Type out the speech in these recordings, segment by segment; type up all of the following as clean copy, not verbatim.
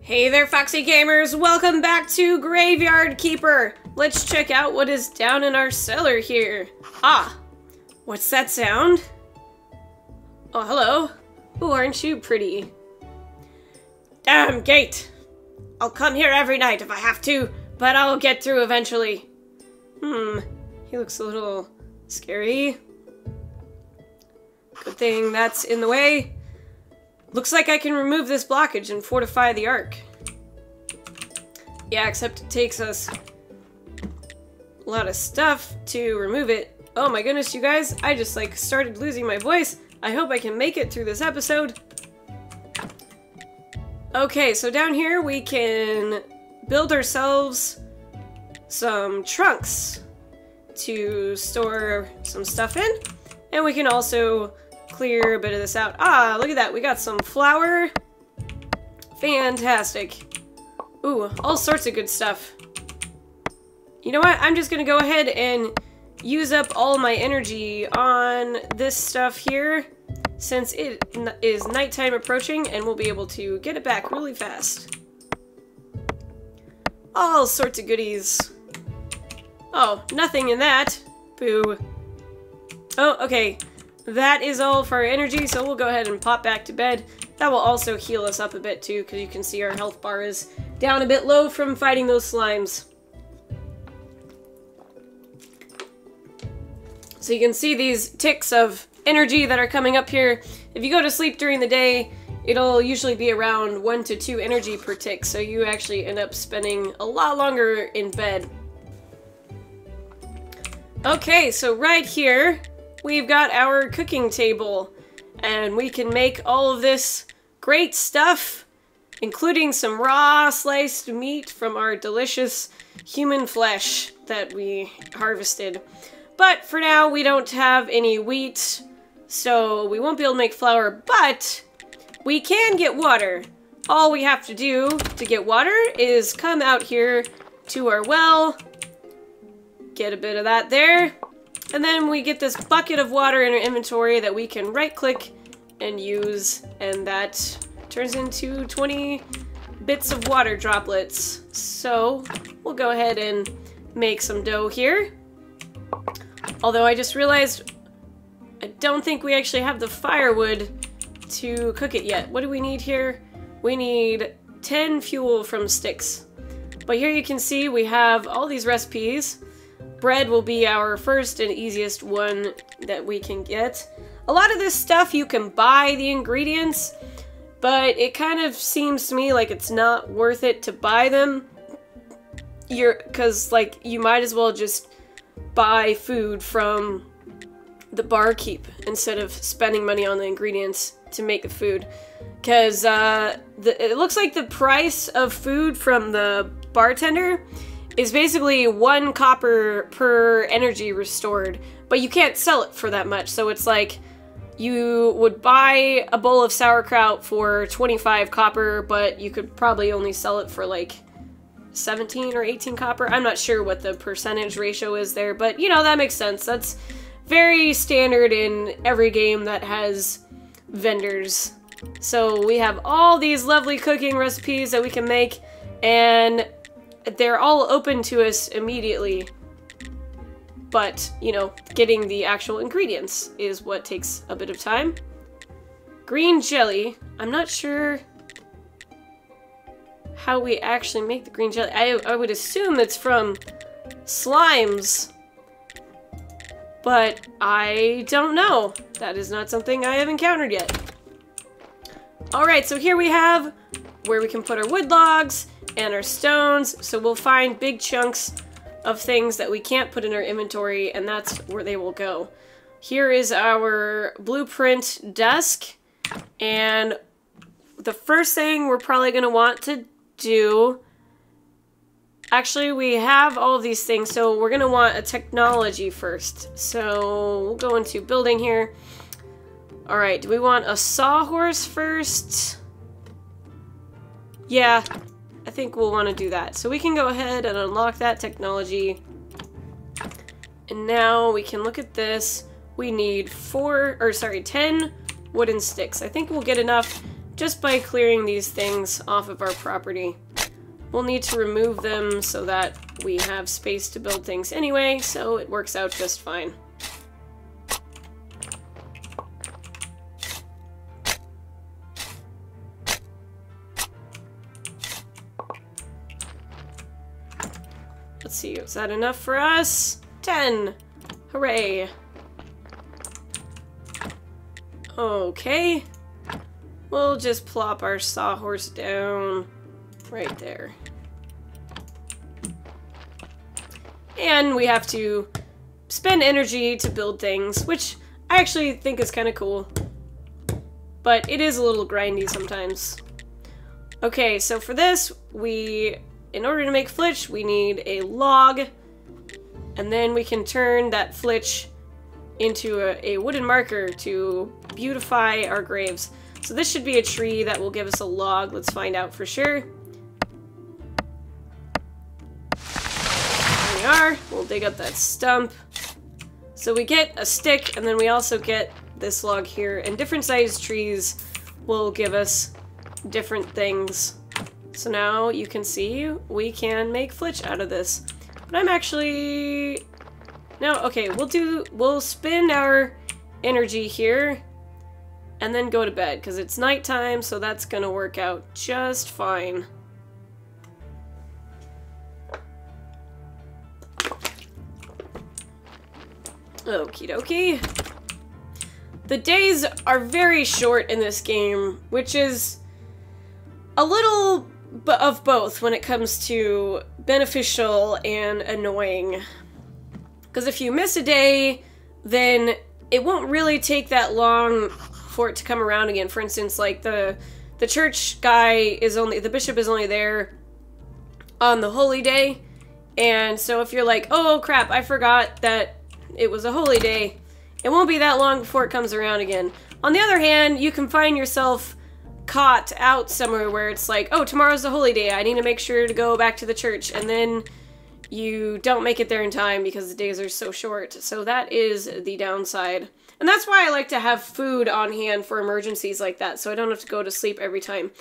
Hey there, Foxy Gamers! Welcome back to Graveyard Keeper! Let's check out what is down in our cellar here. Ah! What's that sound? Oh, hello. Ooh, aren't you pretty? Damn gate! I'll come here every night if I have to, but I'll get through eventually. He looks a little scary. Good thing that's in the way. Looks like I can remove this blockage and fortify the ark. Yeah, except it takes us a lot of stuff to remove it. Oh my goodness, you guys, I just like started losing my voice. I hope I can make it through this episode. Okay, so down here we can build ourselves some trunks to store some stuff in. And we can also clear a bit of this out. Ah, look at that. We got some flour. Fantastic. Ooh, all sorts of good stuff. You know what? I'm just gonna go ahead and use up all my energy on this stuff here, since it is nighttime approaching, and we'll be able to get it back really fast. All sorts of goodies. Oh, nothing in that. Boo. Oh, okay. That is all for our energy, so we'll go ahead and pop back to bed. That will also heal us up a bit too, because you can see our health bar is down a bit low from fighting those slimes. So you can see these ticks of energy that are coming up here. If you go to sleep during the day, it'll usually be around 1 to 2 energy per tick, so you actually end up spending a lot longer in bed. Okay, so right here, we've got our cooking table, and we can make all of this great stuff, including some raw sliced meat from our delicious human flesh that we harvested. But for now, we don't have any wheat, so we won't be able to make flour, but we can get water. All we have to do to get water is come out here to our well, get a bit of that there, and then we get this bucket of water in our inventory that we can right-click and use, and that turns into 20 bits of water droplets. So we'll go ahead and make some dough here. Although I just realized I don't think we actually have the firewood to cook it yet. What do we need here? We need 10 fuel from sticks. But here you can see we have all these recipes. Bread will be our first and easiest one that we can get. A lot of this stuff you can buy the ingredients, but it kind of seems to me like it's not worth it to buy them. Because like you might as well just buy food from the barkeep instead of spending money on the ingredients to make the food. Because it looks like the price of food from the bartender is basically 1 copper per energy restored, but you can't sell it for that much. So it's like you would buy a bowl of sauerkraut for 25 copper, but you could probably only sell it for like 17 or 18 copper. I'm not sure what the percentage ratio is there, but you know, that makes sense. That's very standard in every game that has vendors. So we have all these lovely cooking recipes that we can make, and they're all open to us immediately, but, you know, getting the actual ingredients is what takes a bit of time. Green jelly. I'm not sure how we actually make the green jelly. I would assume it's from slimes, but I don't know. That is not something I have encountered yet. Alright, so here we have where we can put our wood logs and our stones, so we'll find big chunks of things that we can't put in our inventory, and that's where they will go. Here is our blueprint desk, and the first thing we're probably going to want to do, actually we have all of these things, so we're going to want a technology first. So we'll go into building here. Alright, do we want a sawhorse first? Yeah, I think we'll want to do that. So we can go ahead and unlock that technology. And now we can look at this. We need 10 wooden sticks. I think we'll get enough just by clearing these things off of our property. We'll need to remove them so that we have space to build things anyway, so it works out just fine. Let's see, is that enough for us? 10! Hooray! Okay. We'll just plop our sawhorse down right there. And we have to spend energy to build things, which I actually think is kind of cool. But it is a little grindy sometimes. Okay, so for this, in order to make flitch, we need a log. And then we can turn that flitch into a wooden marker to beautify our graves. So this should be a tree that will give us a log. Let's find out for sure. There we are. We'll dig up that stump. So we get a stick, and then we also get this log here. And different sized trees will give us different things. So now you can see we can make flitch out of this. But I'm actually... No, okay, we'll spend our energy here and then go to bed, because it's nighttime, so that's gonna work out just fine. Okie dokie. The days are very short in this game, which is a little of both when it comes to beneficial and annoying. Because if you miss a day, then it won't really take that long for it to come around again. For instance, like the church guy the bishop is only there on the holy day. And so if you're like, oh crap, I forgot that it was a holy day, it won't be that long before it comes around again. On the other hand, you can find yourself caught out somewhere where it's like, oh, tomorrow's the holy day, I need to make sure to go back to the church, and then you don't make it there in time because the days are so short. So that is the downside. And that's why I like to have food on hand for emergencies like that, so I don't have to go to sleep every time.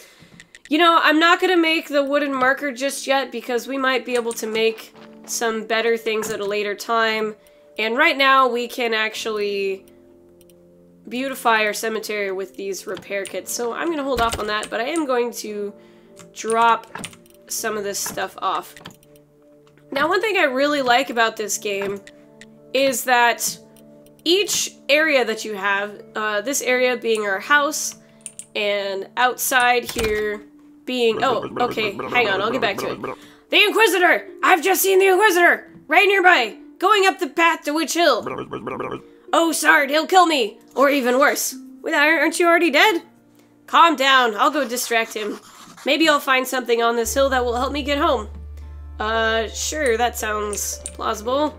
You know, I'm not going to make the wooden marker just yet because we might be able to make some better things at a later time. And right now we can actually beautify our cemetery with these repair kits. So I'm going to hold off on that, but I am going to drop some of this stuff off. Now, one thing I really like about this game is that each area that you have, this area being our house, and outside here being... Oh, okay, hang on, I'll get back to it. The Inquisitor! I've just seen the Inquisitor! Right nearby! Going up the path to Witch Hill! Oh, Sard, he'll kill me! Or even worse. Wait, aren't you already dead? Calm down, I'll go distract him. Maybe I'll find something on this hill that will help me get home. Sure, that sounds plausible.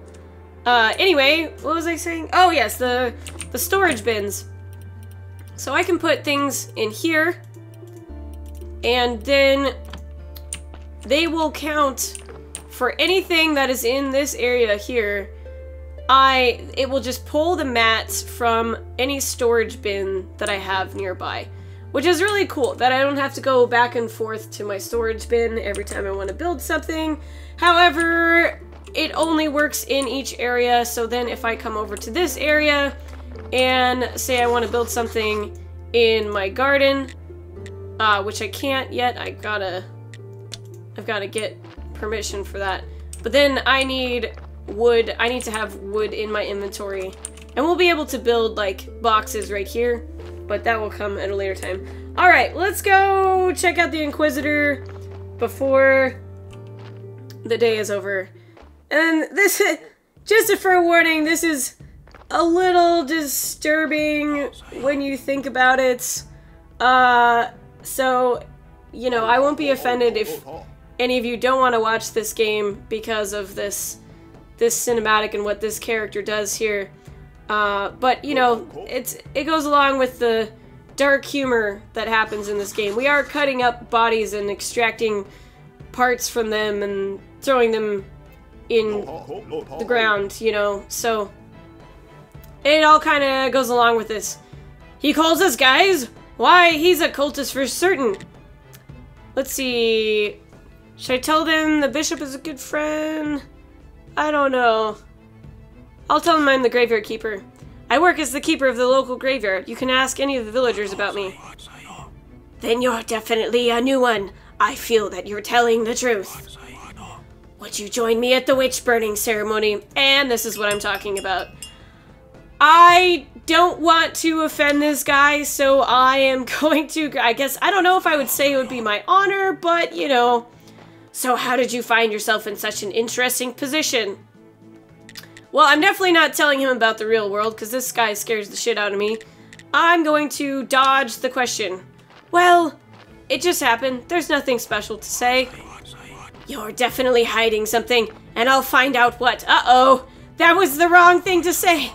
Anyway, what was I saying? Oh, yes, the storage bins. So I can put things in here, and then they will count for anything that is in this area here. It will just pull the mats from any storage bin that I have nearby, which is really cool, that I don't have to go back and forth to my storage bin every time I want to build something. However, it only works in each area, so then if I come over to this area and say I want to build something in my garden, which I can't yet, I've gotta get permission for that. But then I need wood, I need to have wood in my inventory. And we'll be able to build like boxes right here, but that will come at a later time. Alright, let's go check out the Inquisitor before the day is over. And this, just a fair warning, this is a little disturbing when you think about it. So, you know, I won't be offended if any of you don't want to watch this game because of this cinematic and what this character does here. But, you know, it goes along with the dark humor that happens in this game. We are cutting up bodies and extracting parts from them and throwing them in the ground, you know, so it all kind of goes along with this. He calls us guys? Why, he's a cultist for certain. Let's see. Should I tell them the bishop is a good friend? I don't know. I'll tell them I'm the graveyard keeper. I work as the keeper of the local graveyard. You can ask any of the villagers about me. Then you're definitely a new one. I feel that you're telling the truth. Would you join me at the witch burning ceremony? And this is what I'm talking about. I don't want to offend this guy, so I am going to, I guess, I don't know if I would say it would be my honor, but, you know. So how did you find yourself in such an interesting position? Well, I'm definitely not telling him about the real world, because this guy scares the shit out of me. I'm going to dodge the question. Well, it just happened. There's nothing special to say. You're definitely hiding something, and I'll find out what. Uh-oh, that was the wrong thing to say.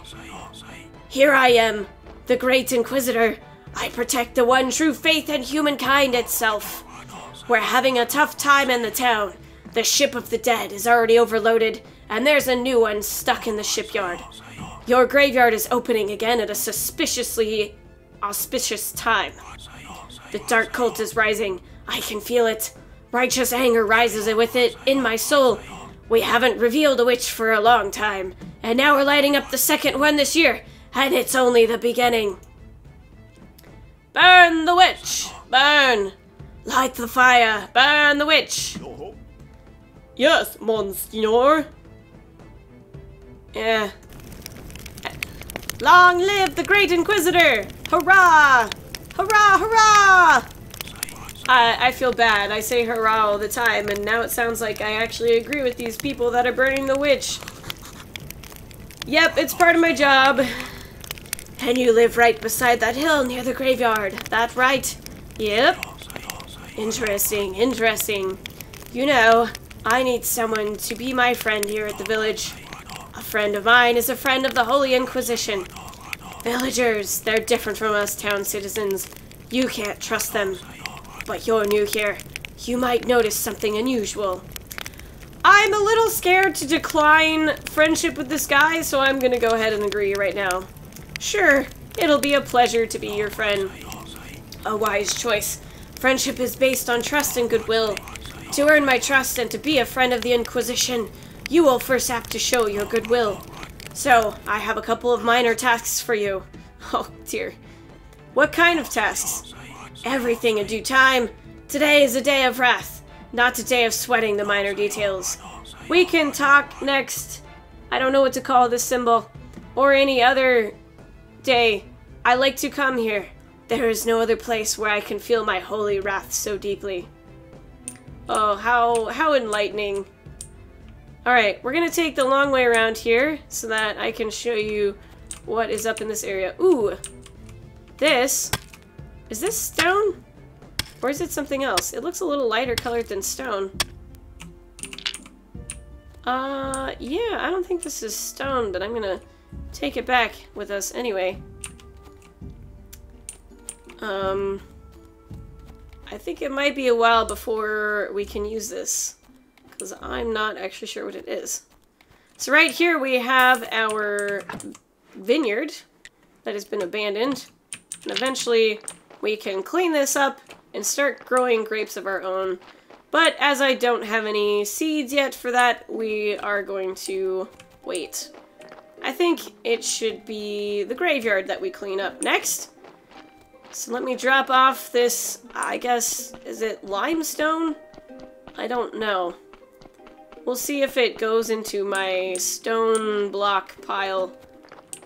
Here I am, the Great Inquisitor. I protect the one true faith and humankind itself. We're having a tough time in the town. The ship of the dead is already overloaded, and there's a new one stuck in the shipyard. Your graveyard is opening again at a suspiciously auspicious time. The dark cult is rising. I can feel it. Righteous anger rises with it in my soul. We haven't revealed a witch for a long time, and now we're lighting up the second one this year, and it's only the beginning. Burn the witch! Burn! Light the fire! Burn the witch! Yes, Monsignor. Yeah. Long live the Great Inquisitor! Hurrah! Hurrah, hurrah! I feel bad. I say hurrah all the time, and now it sounds like I actually agree with these people that are burning the witch. Yep, it's part of my job. And you live right beside that hill near the graveyard. That right? Yep. Interesting, interesting. You know, I need someone to be my friend here at the village. A friend of mine is a friend of the Holy Inquisition. Villagers, they're different from us town citizens. You can't trust them. But you're new here. You might notice something unusual. I'm a little scared to decline friendship with this guy, so I'm gonna go ahead and agree right now. Sure, it'll be a pleasure to be your friend. A wise choice. Friendship is based on trust and goodwill. To earn my trust and to be a friend of the Inquisition, you will first have to show your goodwill. So, I have a couple of minor tasks for you. Oh, dear. What kind of tasks? Everything in due time. Today is a day of wrath, not a day of sweating the minor details. We can talk next. I don't know what to call this symbol. Or any other day. I like to come here. There is no other place where I can feel my holy wrath so deeply. Oh, how enlightening. Alright, we're gonna take the long way around here so that I can show you what is up in this area. Ooh! This... Is this stone? Or is it something else? It looks a little lighter colored than stone. Yeah, I don't think this is stone, but I'm gonna take it back with us anyway. I think it might be a while before we can use this, because I'm not actually sure what it is. So right here we have our vineyard that has been abandoned, and eventually we can clean this up and start growing grapes of our own. But as I don't have any seeds yet for that, we are going to wait. I think it should be the graveyard that we clean up next. So let me drop off this, I guess, is it limestone? I don't know. We'll see if it goes into my stone block pile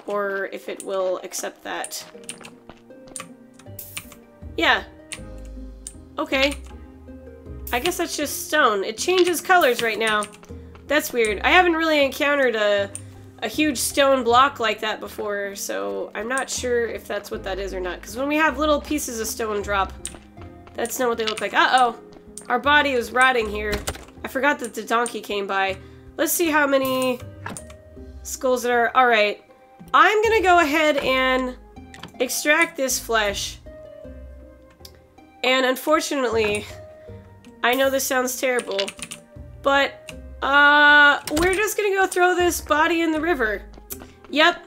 or if it will accept that. Yeah. Okay. I guess that's just stone. It changes colors right now. That's weird. I haven't really encountered a huge stone block like that before, so I'm not sure if that's what that is or not. Because when we have little pieces of stone drop, that's not what they look like. Uh-oh. Our body is rotting here. I forgot that the donkey came by. Let's see how many skulls there are. Alright. I'm gonna go ahead and extract this flesh. And unfortunately, I know this sounds terrible, but we're just gonna go throw this body in the river. Yep,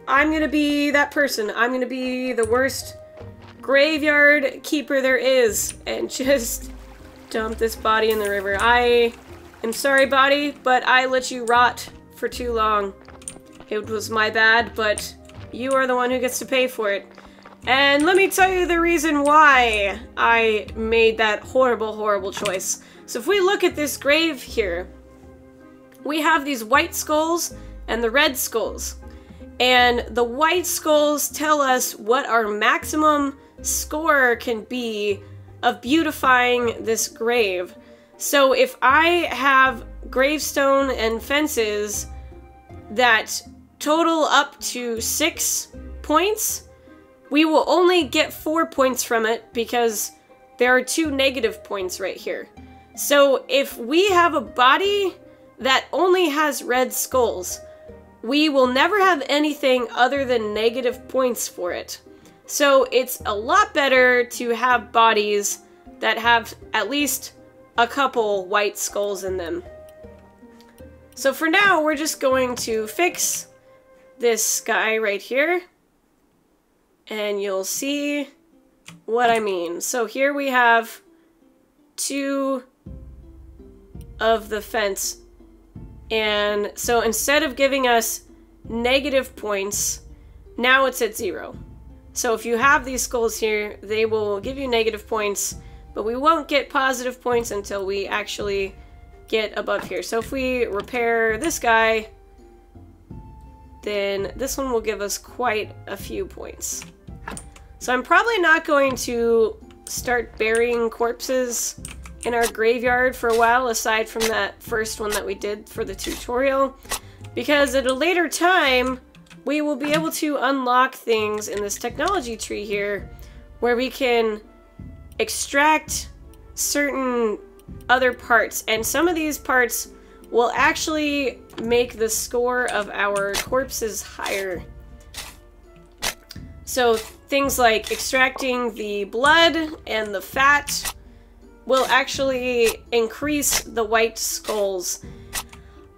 I'm gonna be that person. I'm gonna be the worst graveyard keeper there is and just dump this body in the river. I am sorry, body, but I let you rot for too long. It was my bad, but you are the one who gets to pay for it. And let me tell you the reason why I made that horrible, horrible choice. So if we look at this grave here, we have these white skulls and the red skulls. And the white skulls tell us what our maximum score can be of beautifying this grave. So if I have gravestone and fences that total up to 6 points, we will only get 4 points from it because there are 2 negative points right here. So if we have a body that only has red skulls, we will never have anything other than negative points for it. So it's a lot better to have bodies that have at least a couple white skulls in them. So for now, we're just going to fix this guy right here, and you'll see what I mean. So here we have 2 of the fence, and so instead of giving us negative points, now it's at 0. So if you have these skulls here, they will give you negative points, but we won't get positive points until we actually get above here. So if we repair this guy, then this one will give us quite a few points. So I'm probably not going to start burying corpses in our graveyard for a while, aside from that first one that we did for the tutorial, because at a later time, we will be able to unlock things in this technology tree here where we can extract certain other parts, and some of these parts will actually make the score of our corpses higher. So things like extracting the blood and the fat will actually increase the white skulls.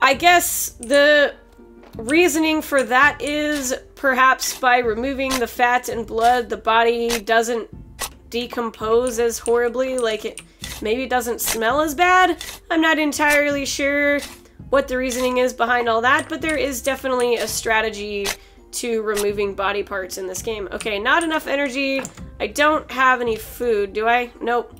I guess the reasoning for that is perhaps by removing the fat and blood, the body doesn't decompose as horribly, like it maybe doesn't smell as bad. I'm not entirely sure what the reasoning is behind all that, but there is definitely a strategy to removing body parts in this game. Okay, not enough energy. I don't have any food, do I? Nope.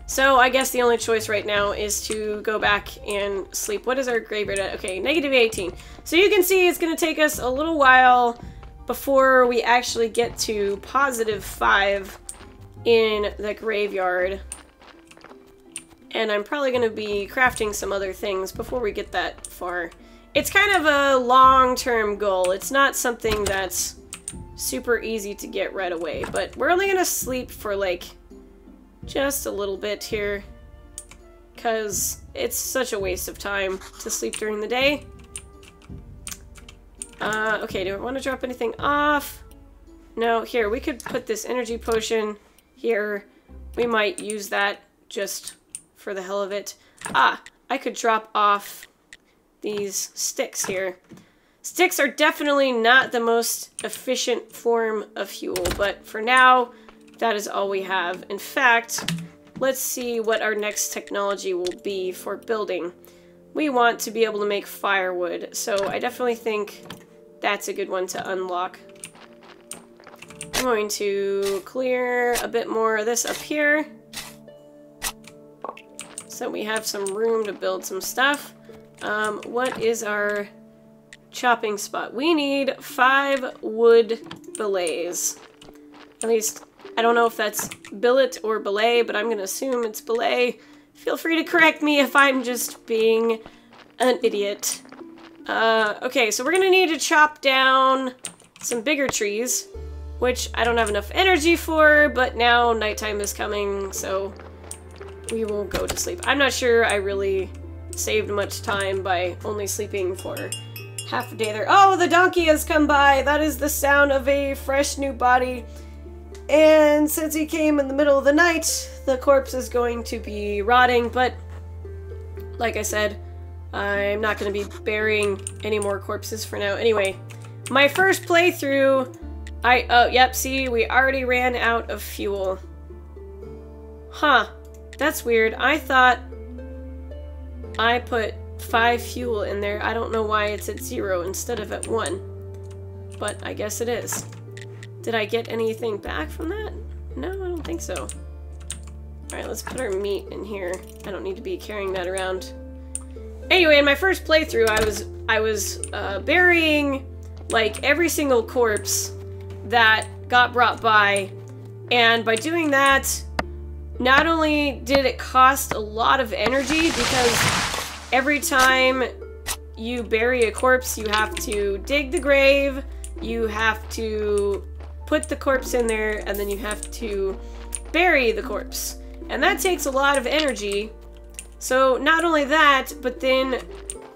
So I guess the only choice right now is to go back and sleep. What is our graveyard at? Okay, negative 18. So you can see it's going to take us a little while before we actually get to positive 5 in the graveyard. And I'm probably going to be crafting some other things before we get that far. It's kind of a long-term goal. It's not something that's super easy to get right away, but we're only going to sleep for like just a little bit here because it's such a waste of time to sleep during the day. Okay, do I want to drop anything off? No, here, we could put this energy potion here. We might use that just for the hell of it. Ah, I could drop off these sticks here. Sticks are definitely not the most efficient form of fuel, but for now, that is all we have. In fact, let's see what our next technology will be for building. We want to be able to make firewood, so I definitely think that's a good one to unlock. I'm going to clear a bit more of this up here, so we have some room to build some stuff. What is our chopping spot? We need 5 wood billets. At least, I don't know if that's billet or belay, but I'm going to assume it's belay. Feel free to correct me if I'm just being an idiot. Okay, so we're going to need to chop down some bigger trees, which I don't have enough energy for, but now nighttime is coming, so we will go to sleep. I'm not sure I really saved much time by only sleeping for half a day there. Oh, the donkey has come by! That is the sound of a fresh new body. And since he came in the middle of the night, the corpse is going to be rotting, but like I said, I'm not going to be burying any more corpses for now. Anyway, my first playthrough, Oh, yep, see, we already ran out of fuel. Huh. That's weird. I thought I put 5 fuel in there. I don't know why it's at 0 instead of at 1. But I guess it is. Did I get anything back from that? No, I don't think so. Alright, let's put our meat in here. I don't need to be carrying that around. Anyway, in my first playthrough, I was burying, like, every single corpse that got brought by. And by doing that, not only did it cost a lot of energy, because every time you bury a corpse, you have to dig the grave, you have to put the corpse in there, and then you have to bury the corpse. And that takes a lot of energy. So not only that, but then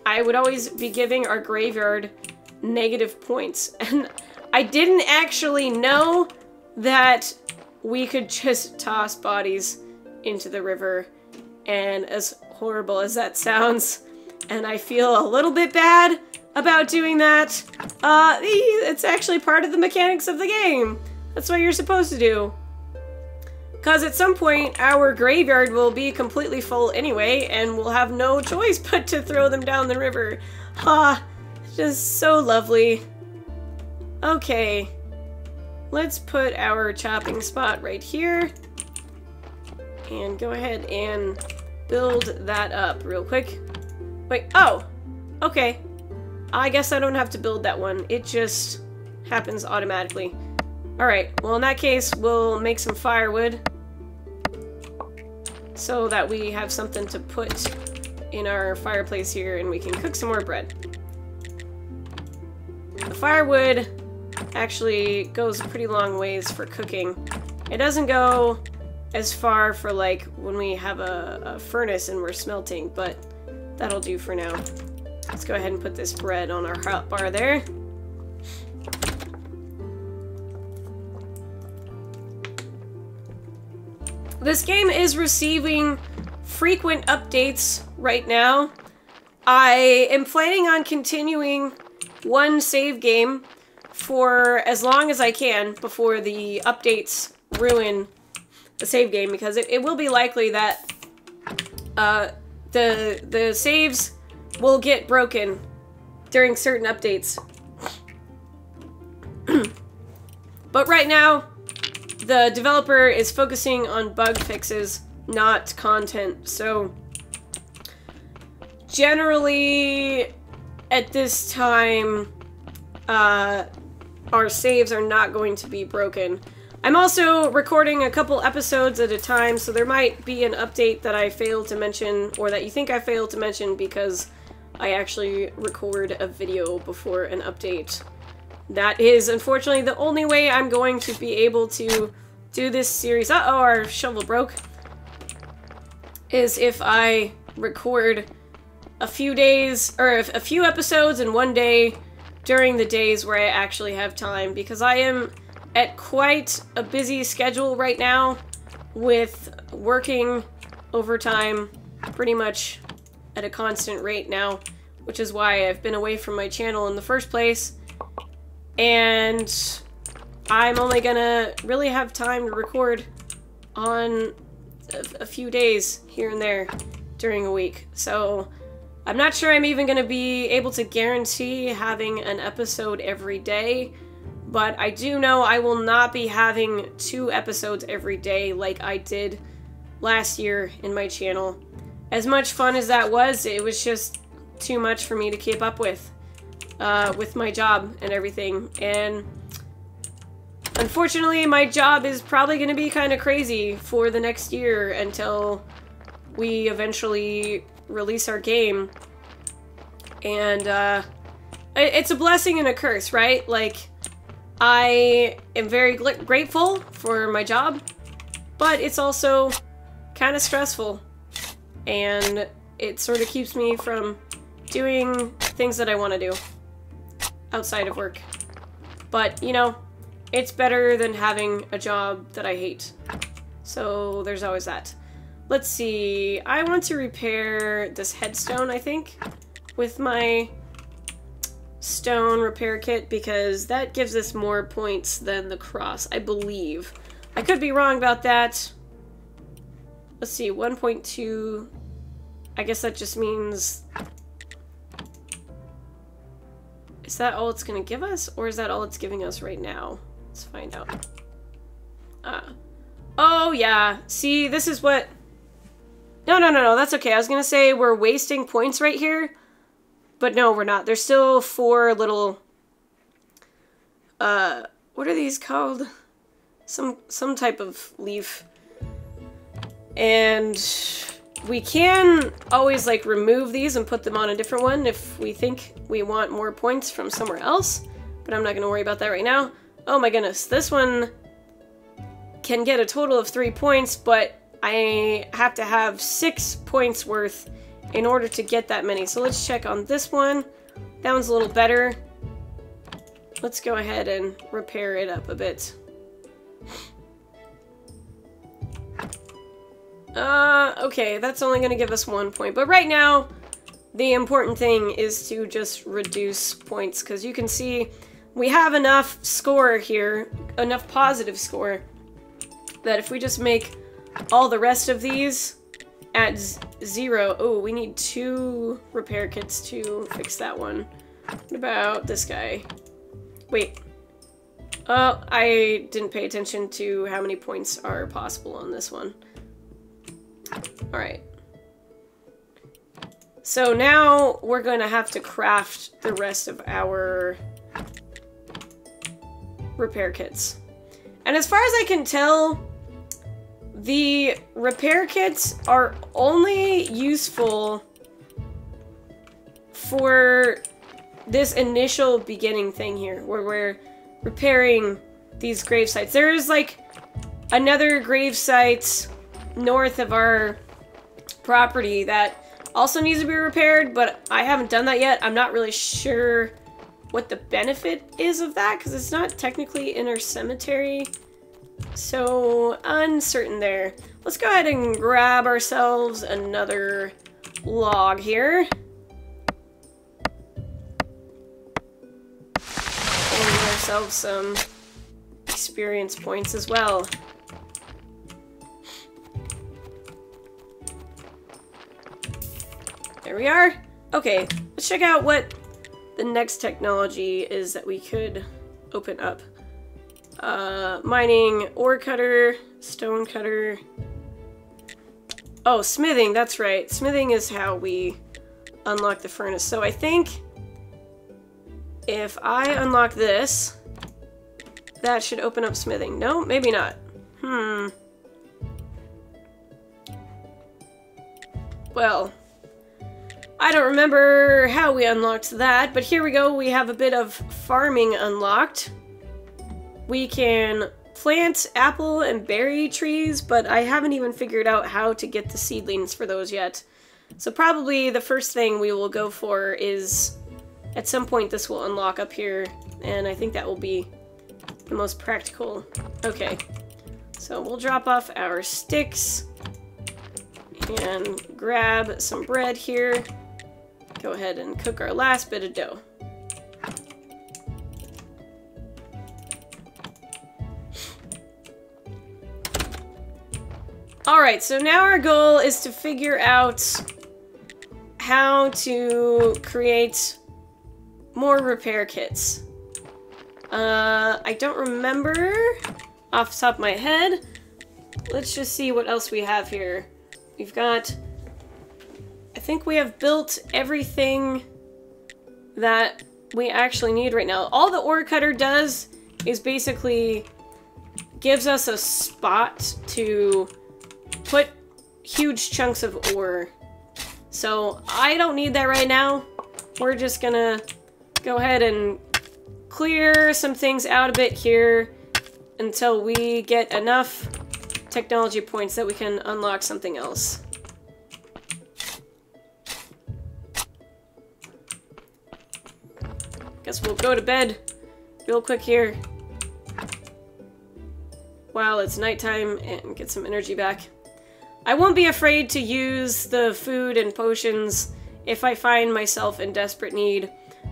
I would always be giving our graveyard negative points. And I didn't actually know that we could just toss bodies into the river. And as horrible as that sounds, and I feel a little bit bad about doing that, it's actually part of the mechanics of the game. That's what you're supposed to do. Because at some point, our graveyard will be completely full anyway, and we'll have no choice but to throw them down the river. Ah, just so lovely. Okay, let's put our chopping spot right here. And go ahead and build that up real quick. Wait, oh! Okay. I guess I don't have to build that one. It just happens automatically. Alright, well in that case, we'll make some firewood. So that we have something to put in our fireplace here and we can cook some more bread. The firewood actually goes a pretty long ways for cooking. It doesn't go as far for like when we have a furnace and we're smelting, but that'll do for now. Let's go ahead and put this bread on our hot bar there. This game is receiving frequent updates right now. I am planning on continuing one save game for as long as I can before the updates ruin the save game, because it will be likely that the saves will get broken during certain updates. But right now, the developer is focusing on bug fixes, not content. So generally at this time, our saves are not going to be broken. I'm also recording a couple episodes at a time, so there might be an update that I failed to mention, or that you think I failed to mention because I actually record a video before an update. That is, unfortunately, the only way I'm going to be able to do this series. Uh-oh, our shovel broke. Is if I record a few days, or a few episodes in one day during the days where I actually have time, because I am at quite a busy schedule right now with working overtime pretty much at a constant rate now, which is why I've been away from my channel in the first place. And I'm only gonna really have time to record on a few days here and there during a week. So I'm not sure I'm even gonna be able to guarantee having an episode every day, but I do know I will not be having 2 episodes every day like I did last year in my channel. As much fun as that was, it was just too much for me to keep up with my job and everything. And unfortunately, my job is probably going to be kind of crazy for the next year until we eventually release our game. And it's a blessing and a curse, right? Like, I am very grateful for my job, but it's also kind of stressful. And it sort of keeps me from doing things that I want to do outside of work. But, you know, it's better than having a job that I hate. So there's always that. Let's see. I want to repair this headstone, I think, with my stone repair kit because that gives us more points than the cross, I believe. I could be wrong about that. Let's see, 1.2. I guess that just means... Is that all it's gonna give us? Or is that all it's giving us right now? Let's find out. Oh, yeah. See, this is what... No, that's okay. I was gonna say we're wasting points right here. But no, we're not. There's still 4 little... what are these called? Some type of leaf. And we can always, like, remove these and put them on a different one if we think we want more points from somewhere else. But I'm not gonna worry about that right now. Oh my goodness, this one can get a total of 3 points, but I have to have 6 points worth in order to get that many. So let's check on this one. That one's a little better. Let's go ahead and repair it up a bit. Okay, that's only gonna give us 1 point. But right now, the important thing is to just reduce points, because you can see we have enough score here, enough positive score, that if we just make all the rest of these at 0... Oh, we need 2 repair kits to fix that one. What about this guy? Wait. Oh, I didn't pay attention to how many points are possible on this one. Alright. So now we're going to have to craft the rest of our repair kits. And as far as I can tell, the repair kits are only useful for this initial beginning thing here, where we're repairing these grave sites. There is, like, another grave site north of our property that also needs to be repaired, but I haven't done that yet. I'm not really sure what the benefit is of that, because it's not technically in our cemetery. So, uncertain there. Let's go ahead and grab ourselves another log here. And get ourselves some experience points as well. There we are. Okay, let's check out what the next technology is that we could open up. Mining, ore cutter, stone cutter. Oh, smithing, that's right. Smithing is how we unlock the furnace. So I think if I unlock this, that should open up smithing. No, maybe not. Well, I don't remember how we unlocked that, but here we go. We have a bit of farming unlocked. We can plant apple and berry trees, but I haven't even figured out how to get the seedlings for those yet. So probably the first thing we will go for is, at some point this will unlock up here, and I think that will be the most practical. Okay, so we'll drop off our sticks and grab some bread here. Go ahead and cook our last bit of dough. Alright, so now our goal is to figure out how to create more repair kits. I don't remember off the top of my head. Let's just see what else we have here. We've got... I think we have built everything that we actually need right now. All the ore cutter does is basically gives us a spot to put huge chunks of ore. So I don't need that right now. We're just gonna go ahead and clear some things out a bit here until we get enough technology points that we can unlock something else. Guess we'll go to bed real quick here while it's nighttime and get some energy back. I won't be afraid to use the food and potions if I find myself in desperate need.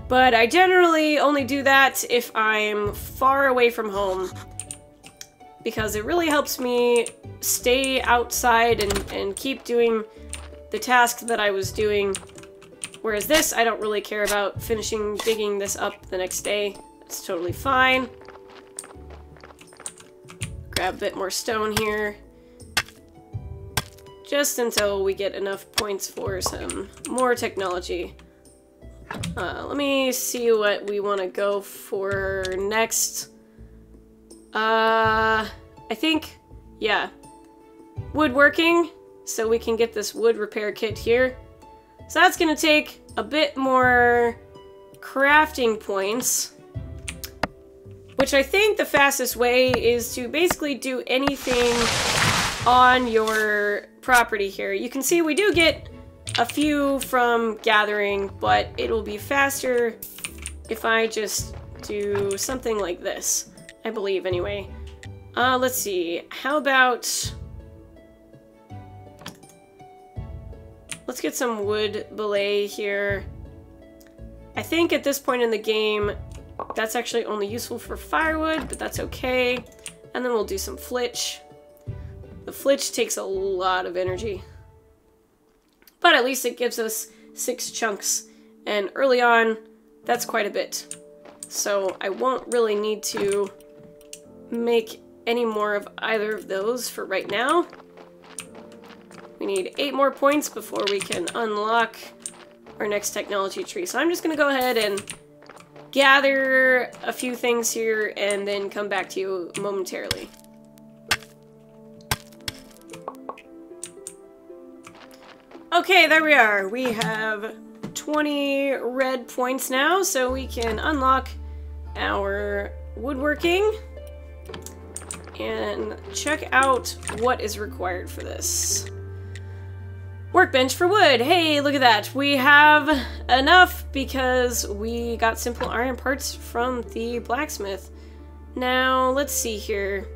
But I generally only do that if I'm far away from home, because it really helps me stay outside and keep doing the task that I was doing. Whereas this, I don't really care about finishing digging this up the next day. It's totally fine. Grab a bit more stone here. Just until we get enough points for some more technology. Let me see what we want to go for next. I think, yeah, woodworking, so we can get this wood repair kit here. So that's going to take a bit more crafting points, which I think the fastest way is to basically do anything on your property here. You can see we do get a few from gathering, but it'll be faster if I just do something like this, I believe anyway. Let's see, how about... let's get some wood belay here. I think at this point in the game, that's actually only useful for firewood, but that's okay. And then we'll do some flitch. The flitch takes a lot of energy. But at least it gives us 6 chunks. And early on, that's quite a bit. So I won't really need to make any more of either of those for right now. We need 8 more points before we can unlock our next technology tree. So I'm just going to go ahead and gather a few things here and then come back to you momentarily. Okay, there we are. We have 20 red points now, so we can unlock our woodworking and check out what is required for this. Workbench for wood. Hey, look at that. We have enough because we got simple iron parts from the blacksmith. Now, let's see here.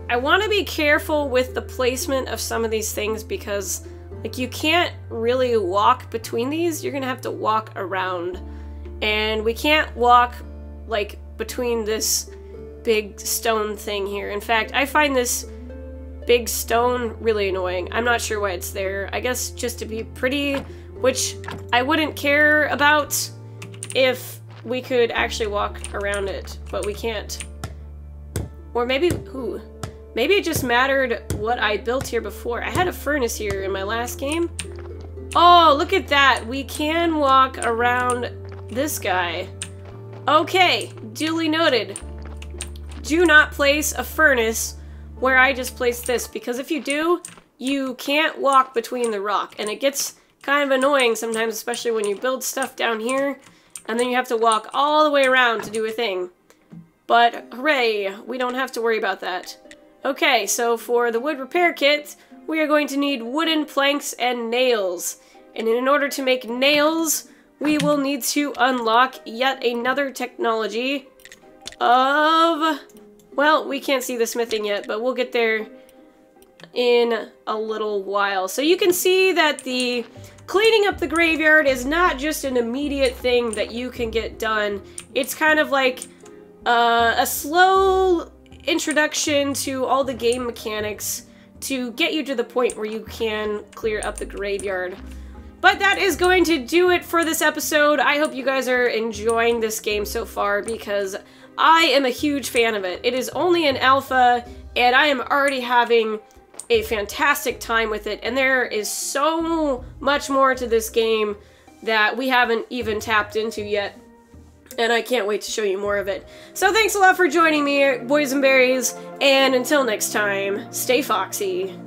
I want to be careful with the placement of some of these things because, like, you can't really walk between these. You're gonna have to walk around. And we can't walk, like, between this big stone thing here. In fact, I find this big stone really annoying. I'm not sure why it's there. I guess just to be pretty, which I wouldn't care about if we could actually walk around it, but we can't. Or maybe, ooh, maybe it just mattered what I built here before. I had a furnace here in my last game. Oh, look at that. We can walk around this guy. Okay, duly noted. Do not place a furnace where I just placed this, because if you do, you can't walk between the rock, and it gets kind of annoying sometimes, especially when you build stuff down here, and then you have to walk all the way around to do a thing. But hooray, we don't have to worry about that. Okay, so for the wood repair kit, we are going to need wooden planks and nails. And in order to make nails, we will need to unlock yet another technology of... well, we can't see the smithing yet, but we'll get there in a little while. So you can see that the cleaning up the graveyard is not just an immediate thing that you can get done. It's kind of like a slow introduction to all the game mechanics to get you to the point where you can clear up the graveyard. But that is going to do it for this episode. I hope you guys are enjoying this game so far because I am a huge fan of it. It is only an alpha, and I am already having a fantastic time with it, and there is so much more to this game that we haven't even tapped into yet, and I can't wait to show you more of it. So thanks a lot for joining me, boys and berries, and until next time, stay foxy.